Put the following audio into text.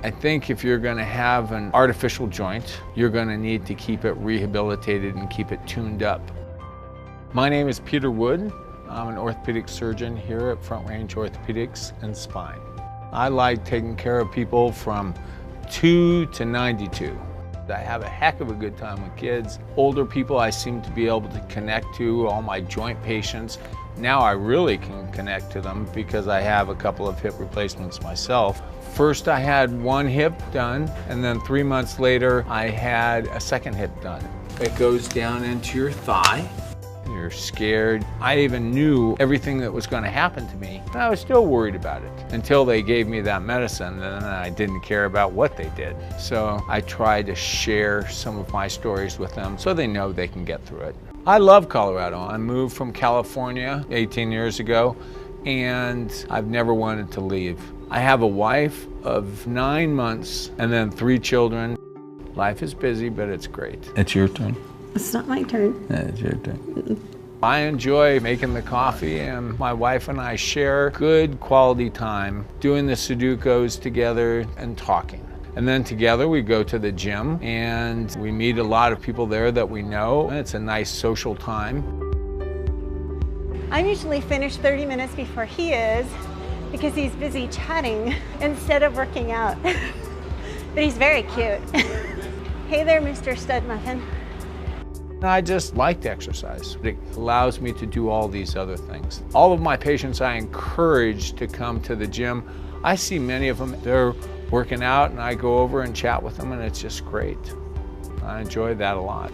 I think if you're going to have an artificial joint, you're going to need to keep it rehabilitated and keep it tuned up. My name is Peter Wood. I'm an orthopedic surgeon here at Front Range Orthopedics and Spine. I like taking care of people from 2 to 92. I have a heck of a good time with kids. Older people I seem to be able to connect to, all my joint patients. Now I really can connect to them because I have a couple of hip replacements myself. First I had one hip done, and then 3 months later I had a second hip done. It goes down into your thigh. You're scared. I even knew everything that was going to happen to me, and I was still worried about it until they gave me that medicine, and then I didn't care about what they did. So I try to share some of my stories with them so they know they can get through it. I love Colorado. I moved from California 18 years ago, and I've never wanted to leave. I have a wife of 9 months and then 3 children. Life is busy, but it's great. It's your turn. It's not my turn. Yeah, it's your turn. I enjoy making the coffee, and my wife and I share good quality time doing the Sudokus together and talking. And then together we go to the gym and we meet a lot of people there that we know. It's a nice social time. I'm usually finished 30 minutes before he is because he's busy chatting instead of working out. But he's very cute. Hey there, Mr. Stud Muffin. I just like to exercise. It allows me to do all these other things. All of my patients I encourage to come to the gym. I see many of them, they're working out, and I go over and chat with them, and it's just great. I enjoy that a lot.